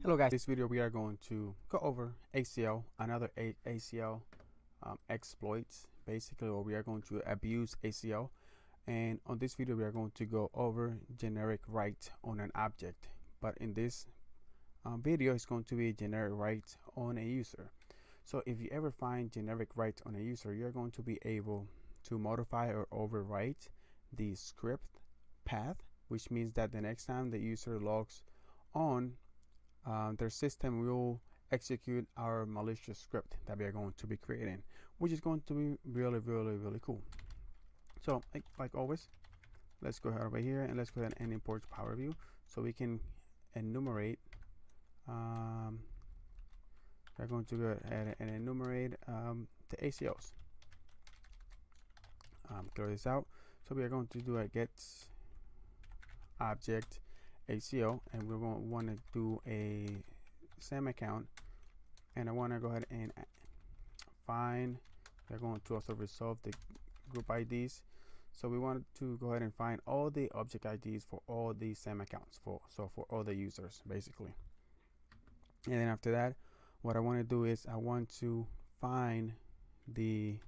Hello guys, this video we are going to go over ACL, another ACL exploits, basically, or we are going to abuse ACL. And on this video we are going to go over GenericWrite on an object, but in this video it's going to be GenericWrite on a user. So if you ever find GenericWrite on a user, you're going to be able to modify or overwrite the script path, which means that the next time the user logs on their system, will execute our malicious script that we are going to be creating, which is going to be really cool. So like always, let's go ahead over here and let's go ahead and import Power View so we can enumerate. We're going to go ahead and enumerate the ACLs. Clear this out. So we are going to do a get object ACL, and we're going to want to do a SAM account, and I want to go ahead and find. We're going to also resolve the group IDs, so we want to go ahead and find all the object IDs for all the SAM accounts for all the users basically. And then after that, what I want to do is I want to find the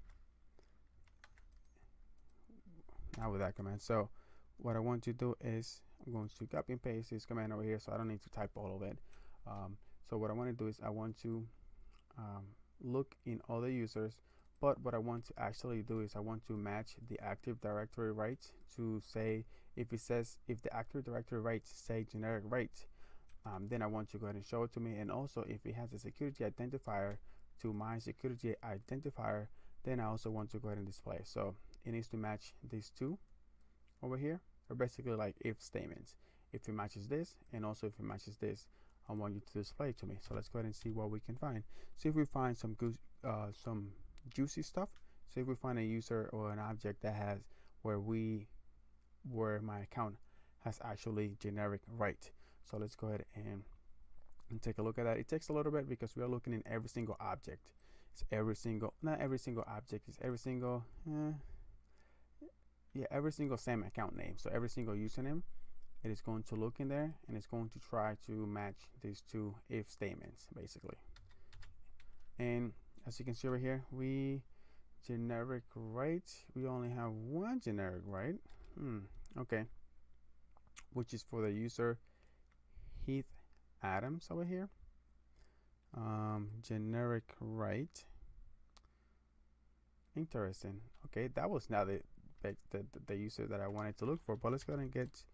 now with that command. So what I want to do is I'm going to copy and paste this command over here, so I don't need to type all of it. So what I want to do is I want to look in all the users, but what I want to actually do is I want to match the Active Directory rights to say, if the Active Directory rights say GenericWrite, then I want to go ahead and show it to me. And also if it has a security identifier to my security identifier, then I also want to go ahead and display. So it needs to match these two over here. Or basically like if statements. If it matches this, and also if it matches this, I want you to display it to me. So let's go ahead and see what we can find. See if we find some juicy stuff. See if we find a user or an object that has where my account has actually GenericWrite. So let's go ahead and take a look at that. It takes a little bit because we are looking in every single object. It's not every single object. It's every single every single SAM account name. So every single username, it is going to look in there and it's going to try to match these two if statements basically. And as you can see over here, GenericWrite, we only have one GenericWrite. Okay, which is for the user Heath Adams over here. GenericWrite. Interesting. Okay, that was not the user that I wanted to look for, but let's go ahead and get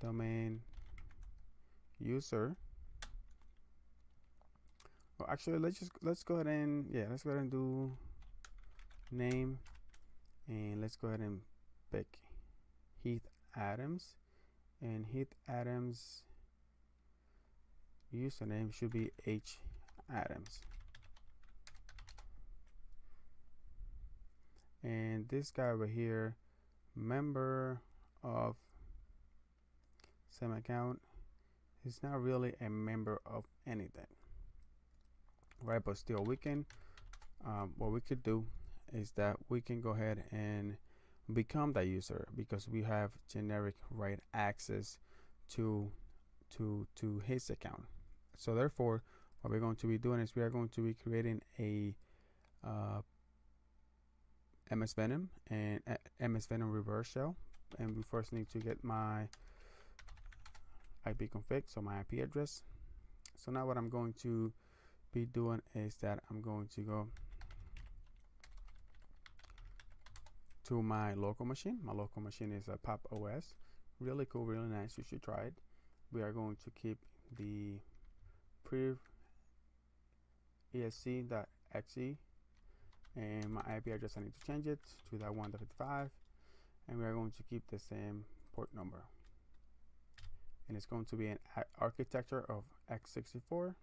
domain user. Well, actually, let's go ahead and do name, and let's go ahead and pick Heath Adams, and Heath Adams username should be H Adams. And this guy over here, member of SAM account, is not really a member of anything, right? But still, we can what we could do is that we can go ahead and become that user, because we have GenericWrite access to his account. So therefore, what we're going to be doing is we are going to be creating a MS Venom and MS Venom reverse shell, and we first need to get my IP config, so my IP address. So now what I'm going to be doing is that I'm going to go to my local machine. My local machine is a Pop OS, really cool, really nice. You should try it. We are going to keep the priv esc.exe, and my IP address, I need to change it to that 1.55, and we are going to keep the same port number, and it's going to be an architecture of x64.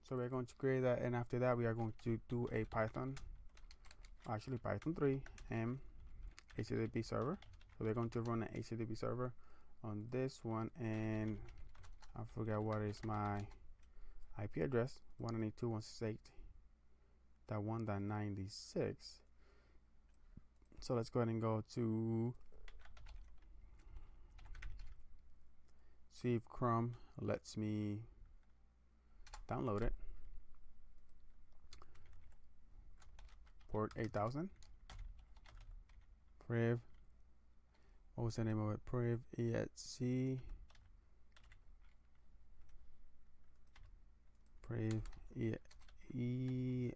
So we're going to create that, and after that we are going to do a Python 3 m HTTP server. So we're going to run an HTTP server on this one, and I forgot what is my IP address, 192.168.1.96. So let's go ahead and go to see if Chrome lets me download it. Port 8000. Priv. What was the name of it? Priv ESC. Priv ESC.x.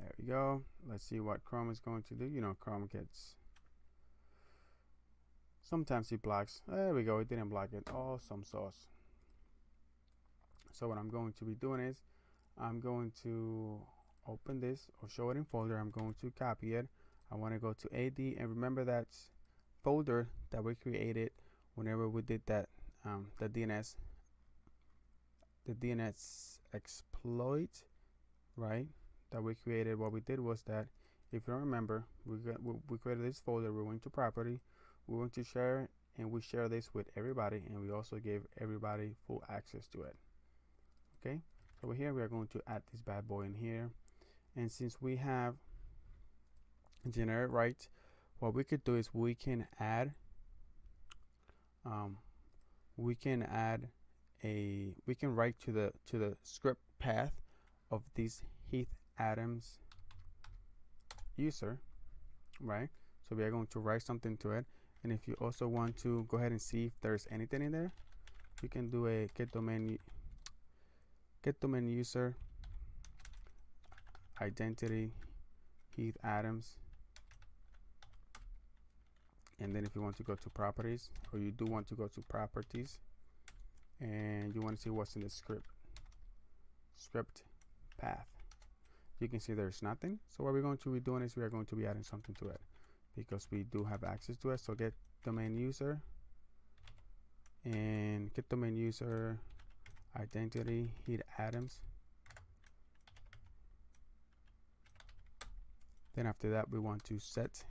There we go. Let's see what Chrome is going to do. You know, Chrome gets, sometimes it blocks. There we go. It didn't block it. Awesome sauce. So what I'm going to be doing is I'm going to open this or show it in folder. I'm going to copy it. I want to go to AD, and remember that folder that we created whenever we did that the DNS exploit, right? That we created. What we did was that, if you don't remember, we created this folder. We went to property, we went to share, and we share this with everybody, and we also gave everybody full access to it. Okay, so over here we are going to add this bad boy in here, and since we have GenericWrite, what we could do is we can add write to the script path of this Heath Adams user, right? So we are going to write something to it, and if you also want to go ahead and see if there's anything in there, you can do a get domain user identity Heath Adams, and then if you want to go to properties, or you do want to go to properties, and you want to see what's in the script path, you can see there's nothing. So what we're going to be doing is we are going to be adding something to it, because we do have access to it. So get domain user, and get domain user identity Heath Adams. Then after that we want to set,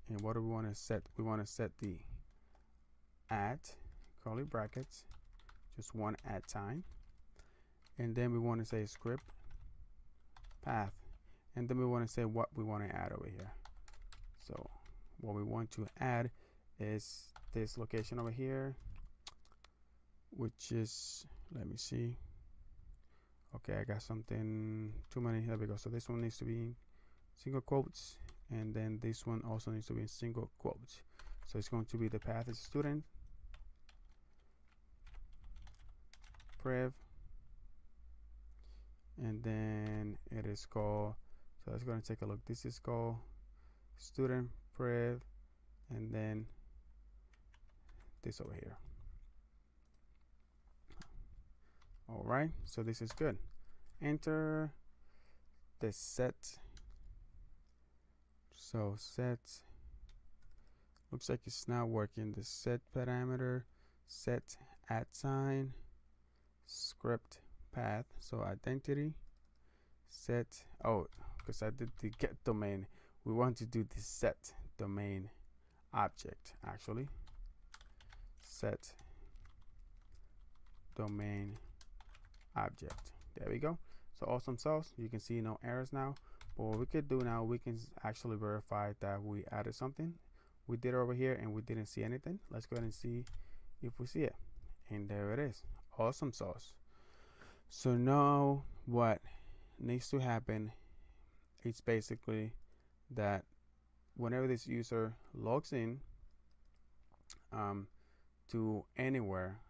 and what do we want to set? We want to set the at curly brackets, just one at time, and then we want to say script path, and then we want to say what we want to add over here. So what we want to add is this location over here, which is, let me see, okay, I got something too many. There we go. So this one needs to be in single quotes, and then this one also needs to be in single quotes. So it's going to be the path is student priv, and then it is called, so let's go and take a look. This is called student priv, and then this over here. All right, so this is good. Enter the set. So set, looks like it's not working. The set parameter, set at sign, script path. So identity, set, oh, because I did the get domain. We want to do the set domain object, actually. Set domain object. There we go. So awesome sauce. You can see no errors now. But what we could do now, we can actually verify that we added something. We did it over here and we didn't see anything. Let's go ahead and see if we see it. And there it is. Awesome sauce. So now what needs to happen, it's basically that whenever this user logs in to anywhere,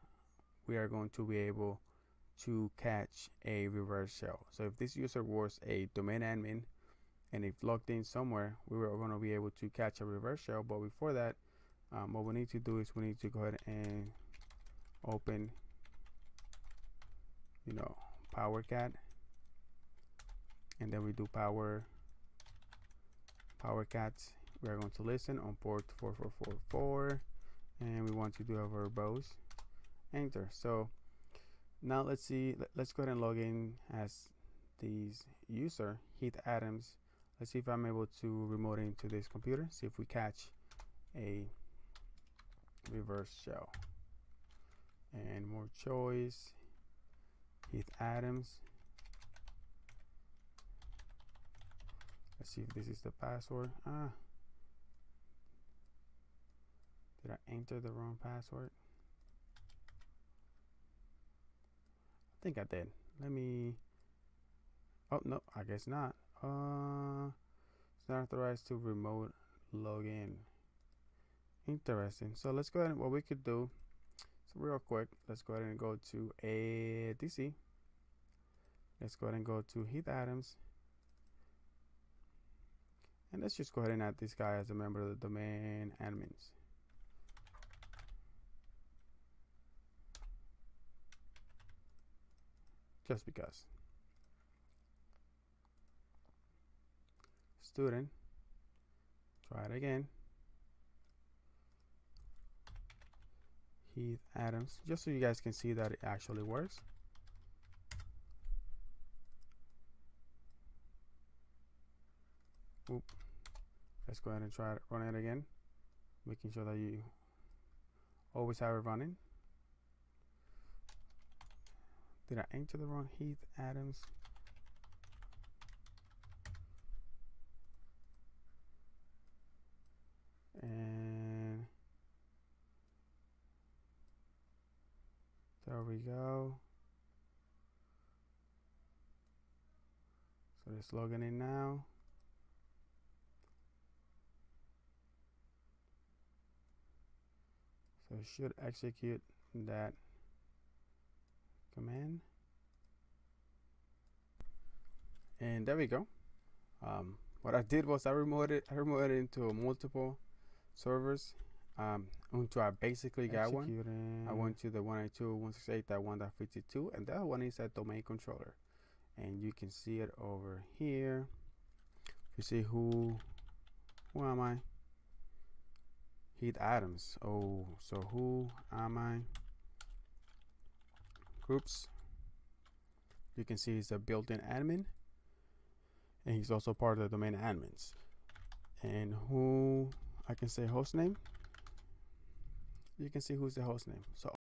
we are going to be able to catch a reverse shell. So if this user was a domain admin and if logged in somewhere, we were going to be able to catch a reverse shell. But before that, what we need to do is we need to go ahead and open, you know, PowerCat, and then we do PowerCat. We are going to listen on port 4444, and we want to do a verbose. Enter. So now let's see, let's go ahead and log in as this user, Heath Adams. Let's see if I'm able to remote into this computer, see if we catch a reverse shell. And more choice, Heath Adams. Let's see if this is the password. enter the wrong password? I think I did. Let me. Oh no, I guess not. It's not authorized to remote login. Interesting. So let's go ahead and what we could do. So real quick, let's go ahead and go to ADC. Let's go ahead and go to Heath Adams. And let's just go ahead and add this guy as a member of the domain admins. Just because. Student. Try it again. Heath Adams. Just so you guys can see that it actually works. Oop. Let's go ahead and try to run it again, making sure that you always have it running. Did I enter the wrong Heath Adams? And there we go. So it's logging in now. So it should execute that command. And there we go. What I did was I removed it into multiple servers until I basically got one. I went to the 192.168.1.52, and that one is a domain controller. And you can see it over here. You see who am I? Heath Adams. Oh, so who am I? Groups. You can see he's a built-in admin, and he's also part of the domain admins. And who I can say host name. You can see who's the host name. So